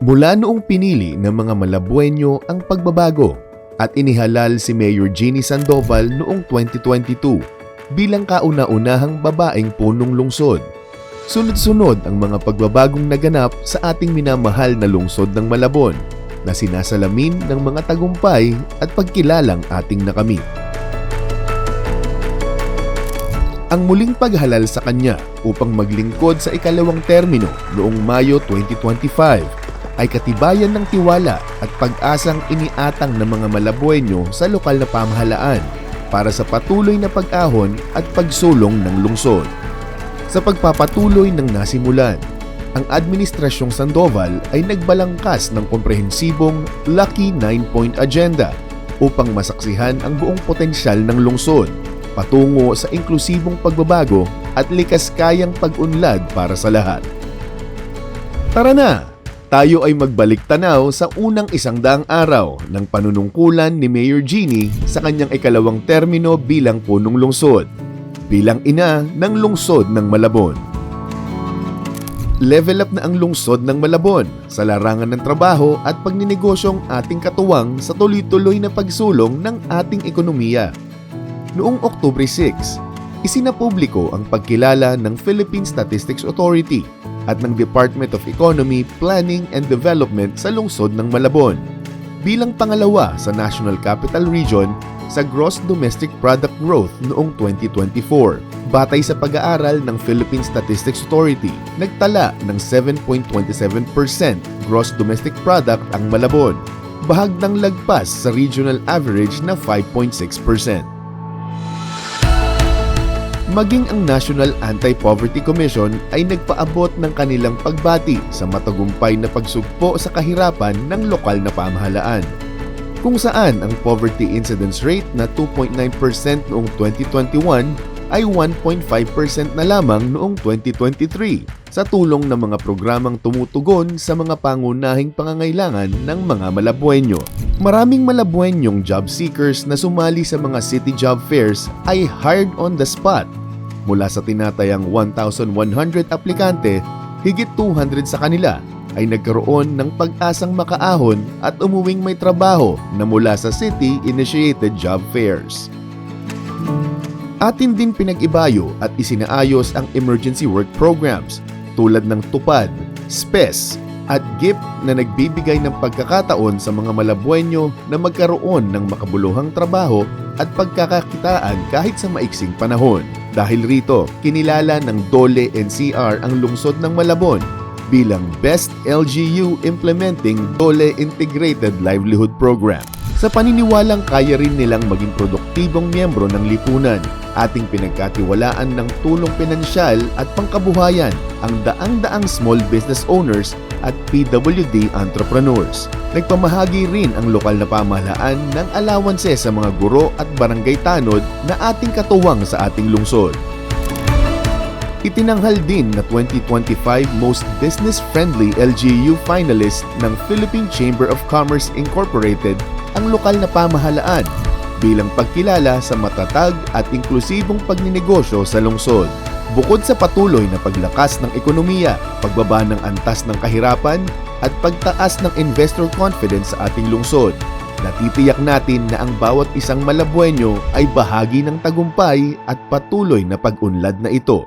Mula noong pinili ng mga Malabueño ang pagbabago at inihalal si Mayor Jeannie Sandoval noong 2022 bilang kauna-unahang babaeng punong lungsod. Sunod-sunod ang mga pagbabagong naganap sa ating minamahal na lungsod ng Malabon na sinasalamin ng mga tagumpay at pagkilalang ating nakamit. Ang muling paghalal sa kanya upang maglingkod sa ikalawang termino noong Mayo 2025 ay katibayan ng tiwala at pag-asang iniatang ng mga Malabueño sa lokal na pamahalaan para sa patuloy na pag-ahon at pagsulong ng lungsod. Sa pagpapatuloy ng nasimulan, ang Administrasyong Sandoval ay nagbalangkas ng komprehensibong Lucky 9-Point Agenda upang masaksihan ang buong potensyal ng lungsod patungo sa inklusibong pagbabago at likas kayang pag-unlad para sa lahat. Tara na! Tayo ay magbalik tanaw sa unang 100 araw ng panunungkulan ni Mayor Jeannie sa kanyang ikalawang termino bilang punong lungsod, bilang ina ng lungsod ng Malabon. Level up na ang lungsod ng Malabon sa larangan ng trabaho at pagninegosyong ating katuwang sa tuloy-tuloy na pagsulong ng ating ekonomiya. Noong Oktubre 6, isinapubliko ang pagkilala ng Philippine Statistics Authority at ng Department of Economy, Planning and Development sa lungsod ng Malabon bilang pangalawa sa National Capital Region sa Gross Domestic Product Growth noong 2024. Batay sa pag-aaral ng Philippine Statistics Authority, nagtala ng 7.27% Gross Domestic Product ang Malabon, bahagdang lagpas sa regional average na 5.6%. Maging ang National Anti-Poverty Commission ay nagpaabot ng kanilang pagbati sa matagumpay na pagsugpo sa kahirapan ng lokal na pamahalaan, kung saan ang poverty incidence rate na 2.9% noong 2021 ay 1.5% na lamang noong 2023 sa tulong ng mga programang tumutugon sa mga pangunahing pangangailangan ng mga Malabueño. Maraming Malabueñong job seekers na sumali sa mga city job fairs ay hired on the spot. Mula sa tinatayang 1,100 aplikante, higit 200 sa kanila ay nagkaroon ng pag-asang makaahon at umuwing may trabaho na mula sa city-initiated job fairs. Atin din pinag-ibayo at isinaayos ang emergency work programs tulad ng TUPAD, SPES at GIP na nagbibigay ng pagkakataon sa mga Malabueño na magkaroon ng makabuluhang trabaho at pagkakakitaan kahit sa maiksing panahon. Dahil rito, kinilala ng DOLE NCR ang lungsod ng Malabon bilang Best LGU Implementing DOLE Integrated Livelihood Program. Sa paniniwalang kaya rin nilang maging produktibong miyembro ng lipunan, ating pinagkatiwalaan ng tulong pinansyal at pangkabuhayan ang daang-daang small business owners at PWD entrepreneurs. Nagpamahagi rin ang lokal na pamahalaan ng allowances sa mga guro at barangay tanod na ating katuwang sa ating lungsod. Itinanghal din na 2025 Most Business-Friendly LGU finalist ng Philippine Chamber of Commerce Incorporated ang lokal na pamahalaan bilang pagkilala sa matatag at inklusibong pagninegosyo sa lungsod. Bukod sa patuloy na paglakas ng ekonomiya, pagbaba ng antas ng kahirapan, at pagtaas ng investor confidence sa ating lungsod, natitiyak natin na ang bawat isang Malabueño ay bahagi ng tagumpay at patuloy na pag-unlad na ito.